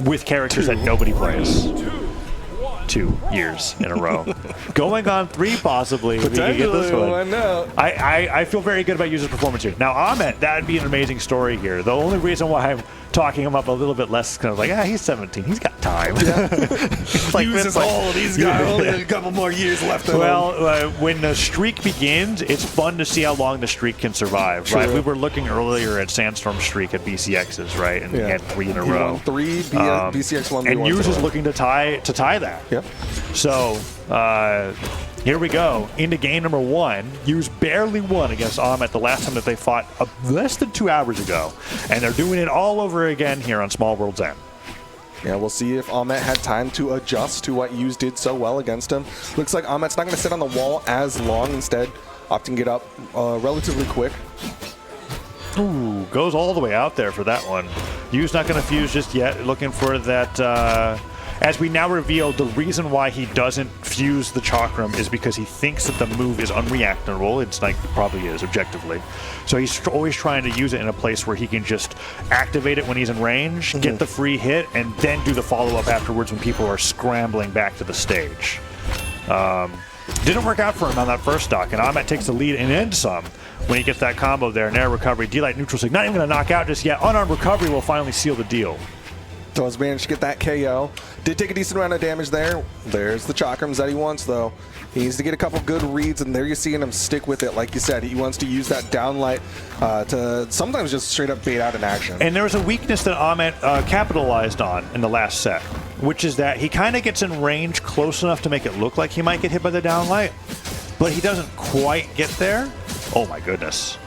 with characters that nobody plays. 2 years in a row. Going on 3 possibly. We can get this one. I feel very good about Yuzu's performance here. Now Ahmet, that would be an amazing story here. The only reason why I'm talking him up a little bit less is kind of like, he's 17. He's got time. Yeah. Like, Yuzu's old. He's got only a couple more years left in him. When the streak begins, it's fun to see how long the streak can survive, right? We were looking earlier at Sandstorm's streak at BCX's, right? And he had 3 in a row. Won 3, BCX won. And Yuz is looking to tie that. Yep. So here we go into game number 1. Yuz barely won against Ahmet the last time that they fought less than 2 hours ago, and they're doing it all over again here on Small World's End. Yeah, we'll see if Ahmet had time to adjust to what Yuz did so well against him. Looks like Ahmet's not going to sit on the wall as long, instead opting to get up relatively quick. Ooh, goes all the way out there for that one. Yuz not going to fuse just yet, looking for that... as we now reveal, the reason why he doesn't fuse the Chakram is because he thinks that the move is unreactable. It's like, it probably is, objectively. So he's always trying to use it in a place where he can just activate it when he's in range, get the free hit, and then do the follow-up afterwards when people are scrambling back to the stage. Didn't work out for him on that first stock, and Ahmet takes the lead and then some when he gets that combo there. Nair recovery, D-Light neutral sig, not even going to knock out just yet. Unarmed recovery will finally seal the deal. Does manage to get that KO. Did take a decent amount of damage there. There's the Chakrams that he wants, though. He needs to get a couple good reads, and there you're seeing him stick with it. Like you said, he wants to use that downlight to sometimes just straight up bait out an action. And there was a weakness that Ahmet capitalized on in the last set, which is that he kind of gets in range close enough to make it look like he might get hit by the downlight, but he doesn't quite get there. Oh my goodness.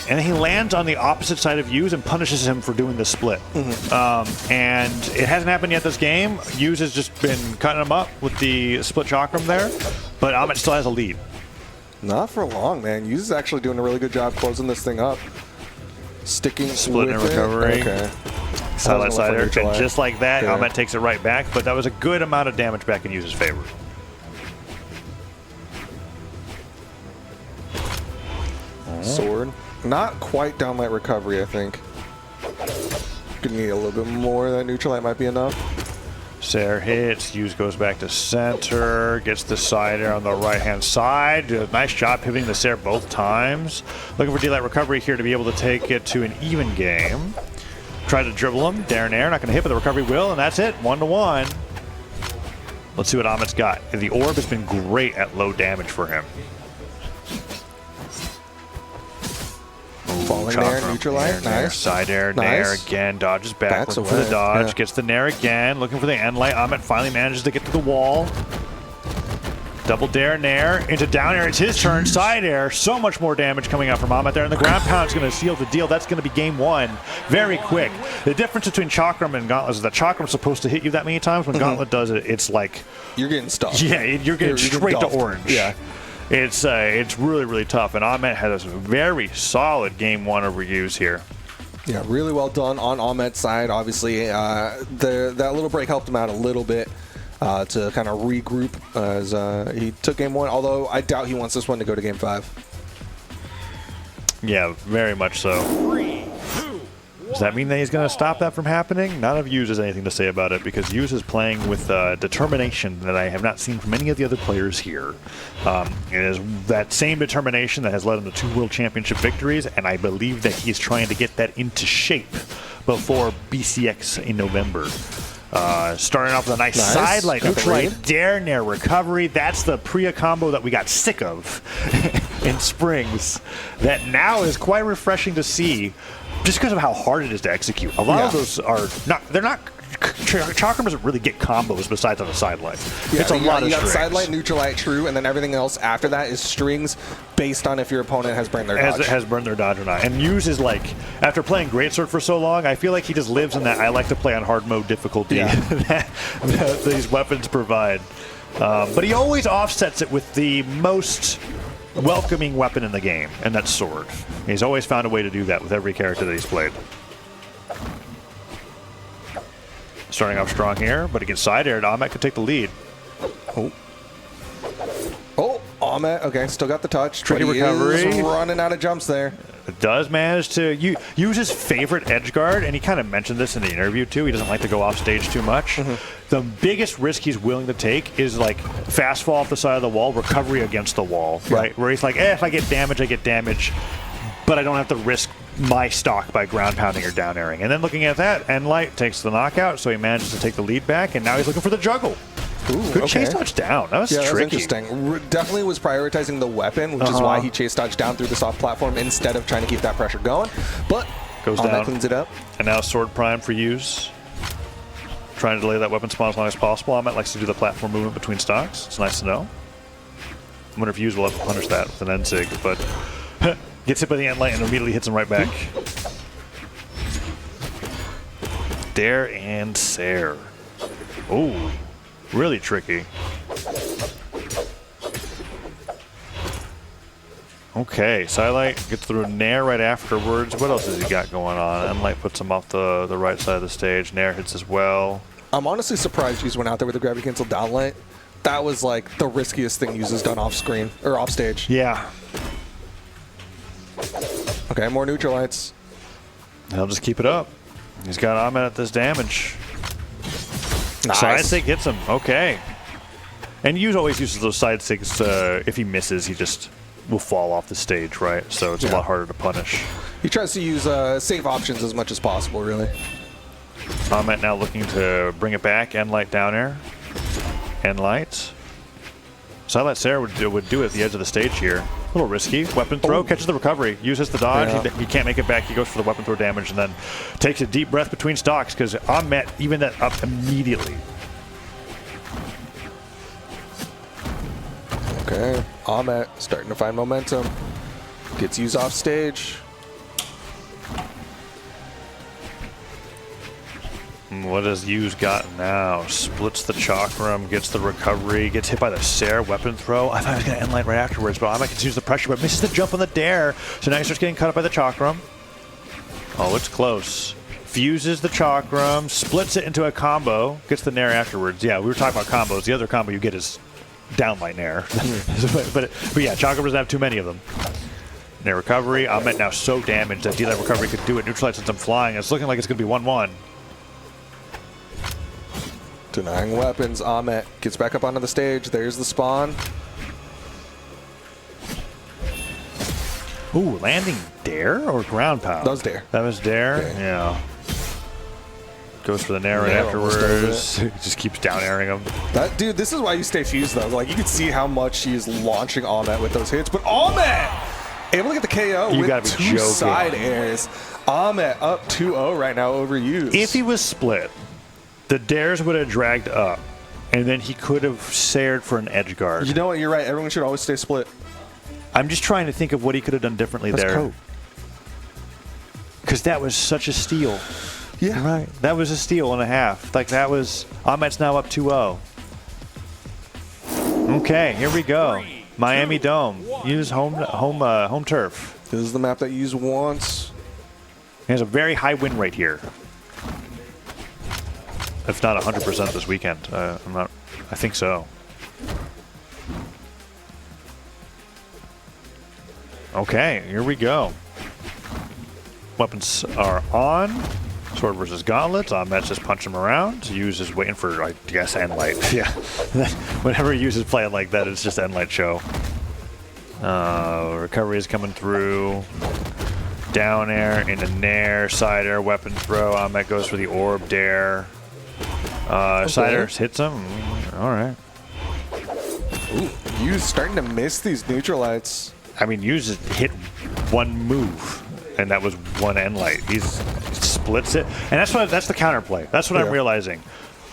And he lands on the opposite side of Yuz and punishes him for doing the split. And it hasn't happened yet this game. Yuz has just been cutting him up with the split chakram there, but Ahmet still has a lead. Not for long, man. Yuz is actually doing a really good job closing this thing up. Sticking split and recovery. Okay. Side side air, and just like that, Ahmet takes it right back, but that was a good amount of damage back in Yuz's favor. Sword. Not quite downlight recovery, I think. Gonna need a little bit more. That neutral light might be enough. Sair hits. Yuz goes back to center. Gets the side air on the right-hand side. Nice job pivoting the Sair both times. Looking for D-Light recovery here to be able to take it to an even game. Try to dribble him. Darren Air not going to hit, but the recovery will, and that's it. 1-1. Let's see what Ahmet's got. The orb has been great at low damage for him. Falling Nair, neutralize, nice. Side air, Nair again, dodges back, looking for the dodge, gets the Nair again, looking for the end light. Ahmet finally manages to get to the wall. Double dare, Nair, into down air, it's his turn, side air, so much more damage coming out from Ahmet there, and the ground pound is going to seal the deal. That's going to be game 1, very quick. The difference between Chakram and Gauntlet is that Chakram's supposed to hit you that many times. When Gauntlet does it, it's like... You're getting stuffed. Yeah, you're getting straight to orange. Yeah. It's really, really tough, and Ahmet has a very solid game 1 over Yuz here. Yeah, really well done on Ahmet's side. Obviously, that little break helped him out a little bit to kind of regroup as he took game 1, although I doubt he wants this one to go to game 5. Yeah, very much so. 3, 2, does that mean that he's going to stop that from happening? None of Yuz has anything to say about it, because Yuz is playing with determination that I have not seen from any of the other players here. It is that same determination that has led him to 2 World Championship victories, and I believe that he's trying to get that into shape before BCX in November. Starting off with a nice side light, neutral light, dare, Nair recovery. That's the Priya combo that we got sick of in Springs. That now is quite refreshing to see, just because of how hard it is to execute. A lot of those are not, they're not, Chakram doesn't really get combos besides on the side light. Yeah, it's a lot of you got strings. Side light, neutral light, true, and then everything else after that is strings based on if your opponent has burned their dodge. Has burned their dodge or not. And Yuz is like, after playing Greatsword for so long, I feel like he just lives in that I like to play on hard mode difficulty that these weapons provide. But he always offsets it with the most welcoming weapon in the game, and that's sword. He's always found a way to do that with every character that he's played. Starting off strong here, but against side aired, Ahmet could take the lead. Oh, Ahmet, okay, still got the touch. Tricky recovery. Is running out of jumps there. does manage to use his favorite edge guard, and he kind of mentioned this in the interview too. He doesn't like to go off stage too much. The biggest risk he's willing to take is like fast fall off the side of the wall, recovery against the wall, right? Where he's like, if I get damage, I get damage, but I don't have to risk my stock by ground pounding or down airing. And then looking at that, Enlight takes the knockout, so he manages to take the lead back, and now he's looking for the juggle. Ooh, Good chase dodge down. That was tricky. That was interesting. Definitely was prioritizing the weapon, which is why he chase dodged down through the soft platform instead of trying to keep that pressure going. But goes down. That cleans it up. And now sword prime for use. Trying to delay that weapon spawn as long as possible. Ahmet likes to do the platform movement between stocks. It's nice to know. I wonder if Use will have to punish that with an end sig, but gets hit by the Enlight and immediately hits him right back. Dare and Sair. Oh. Really tricky. Okay, Silite gets through Nair right afterwards. What else has he got going on? Enlight puts him off the right side of the stage. Nair hits as well. I'm honestly surprised Yuz went out there with the gravity cancel downlight. That was like the riskiest thing Yuz has done off screen or off stage. Yeah. Okay, more neutralites. He'll just keep it up. He's got Ahmet at this damage. Nice. Side sig hits him. Okay. And Yuz always uses those side sigs. If he misses, he just will fall off the stage, right? So it's a lot harder to punish. He tries to use safe options as much as possible, really. Ahmet now looking to bring it back. Enlight down air. Enlight. Silent Sair would do it at the edge of the stage here. A little risky. Weapon throw, catches the recovery, uses the dodge. Yeah. He can't make it back. He goes for the weapon throw damage and then takes a deep breath between stocks because Ahmet even that up immediately. Okay, Ahmet starting to find momentum. Gets used off stage. What has Yuz got now? Splits the chakram, gets the recovery, gets hit by the Sair weapon throw. I thought he was going to end line right afterwards, but Ahmet continues the pressure, but misses the jump on the dare. So now he starts getting cut up by the chakram. Oh, it's close. Fuses the chakram, splits it into a combo, gets the nair afterwards. Yeah, we were talking about combos. The other combo you get is downlight nair. but yeah, chakram doesn't have too many of them. Nair recovery. Ahmet now so damaged that D-Light recovery could do it. Neutralize since I'm flying. It's looking like it's going to be 1-1. Denying weapons, Ahmet gets back up onto the stage. There's the spawn. Ooh, landing dare or ground pound? That was dare. That was dare? Yeah. Goes for the nair right afterwards. Just keeps down airing him. That dude, this is why you stay fused though. Like you can see how much he is launching Ahmet with those hits. But Ahmet able to get the KO with two side airs. Ahmet up 2-0 right now over Yuz. If he was split, the dares would have dragged up, and then he could have saired for an edge guard. You know what? You're right. Everyone should always stay split. I'm just trying to think of what he could have done differently there. Because that was such a steal. Yeah. Right. That was a steal and a half. Like that was. Ahmet's now up 2-0. Okay, here we go. Miami Dome. Use home turf. This is the map that Yuz wants. He has a very high win rate here. If not 100% this weekend. I think so. Okay, here we go. Weapons are on. Sword versus gauntlets. Ahmet's just punch him around. Yuz is waiting for, I guess, Enlight. Yeah. Whenever Yuz is playing like that, it's just Enlight show. Recovery is coming through. Down air into nair. Side air, weapon throw. Ahmet goes for the orb dare. Side air hits him. All right. Ooh, Yuz starting to miss these neutralites. I mean, Yuz just hit one move, and that was one Enlight. He splits it, and that's the counterplay. That's what I'm realizing.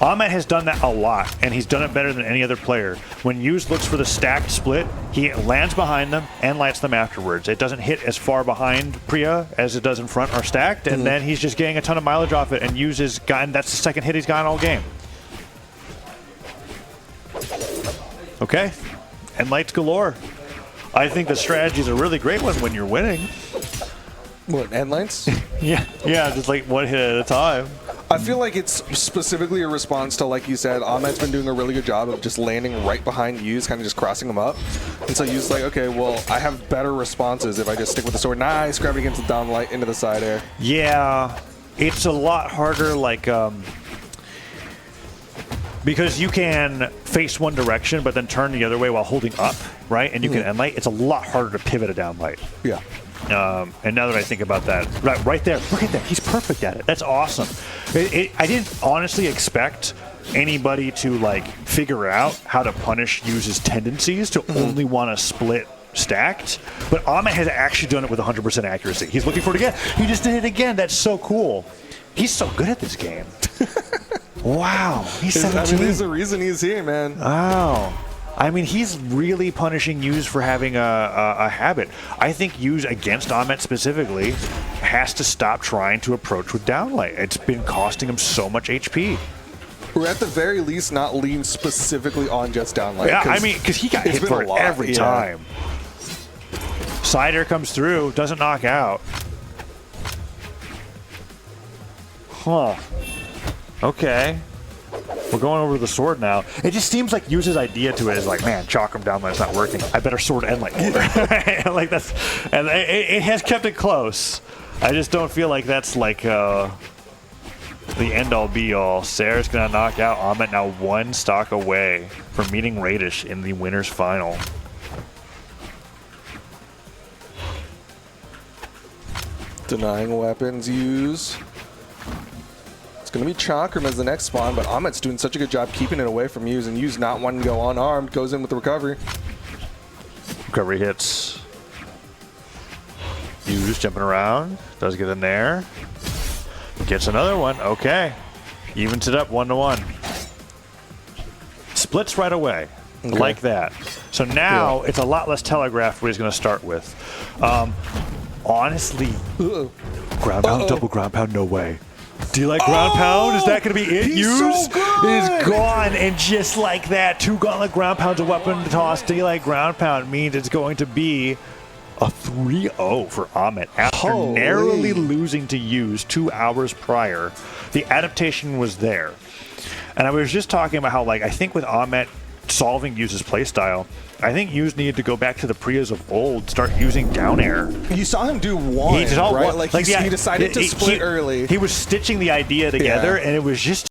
Ahmet has done that a lot, and he's done it better than any other player. When Yuz looks for the stacked split, he lands behind them and lights them afterwards. It doesn't hit as far behind Priya as it does in front or stacked, and then he's just getting a ton of mileage off it, and Yuz has gotten, that's the second hit he's gotten all game. Okay, and lights galore. I think the strategy is a really great one when you're winning. What, endlights? Yeah, just like one hit at a time. I feel like it's specifically a response to, like you said, Ahmet's been doing a really good job of just landing right behind Yu's, kind of just crossing him up. And so Yu's like, okay, well, I have better responses if I just stick with the sword. Nice, grabbing against the down light into the side air. Yeah, it's a lot harder, like, because you can face one direction, but then turn the other way while holding up, right? And you can end light. It's a lot harder to pivot a down light. Yeah. And now that I think about that, right there, look at that. He's perfect at it. That's awesome. I didn't honestly expect anybody to like figure out how to punish Yu's tendencies to only want to split stacked, but Ahmet has actually done it with 100% accuracy. He's looking for it again. He just did it again. That's so cool. He's so good at this game. Wow. He's 17. I mean, there's a reason he's here, man. Wow. I mean, he's really punishing Yu's for having a habit. I think Yu's against Ahmet specifically has to stop trying to approach with downlight. It's been costing him so much HP. Or at the very least, not lean specifically on just downlight. Yeah, I mean, because he got hit for it every time. Side air comes through, doesn't knock out. Huh. Okay. We're going over the sword now. It just seems like Yu's idea to it is like, man, chalk him down, it's not working. I better sword end like like that's, and it has kept it close. I just don't feel like that's like the end all be all. Sarah's gonna knock out Ahmet, now one stock away from meeting Radish in the winners final. Denying weapons use. It's going to be Chakram as the next spawn, but Ahmet's doing such a good job keeping it away from Yu's, and Yu's not wanting to go unarmed, goes in with the recovery. Recovery hits. Yu's jumping around, does get in there. Gets another one, okay. Evens it up 1-1. Splits right away, like that. So now it's a lot less telegraphed what he's going to start with. Honestly, ground pound, double ground pound, no way. Do you like ground pound? Is that going to be it? He's Used? so good. Is gone, and just like that, 2 gauntlet ground pounds, a weapon to toss. Daylight ground pound means it's going to be a 3-0 for Ahmet after narrowly losing to Yu's 2 hours prior. The adaptation was there, and I was just talking about how, like, I think with Ahmet solving Yu's playstyle, I think Yu's needed to go back to the Prias of old, start using down air. You saw him do one, right? Like he decided to split early. He was stitching the idea together, and it was just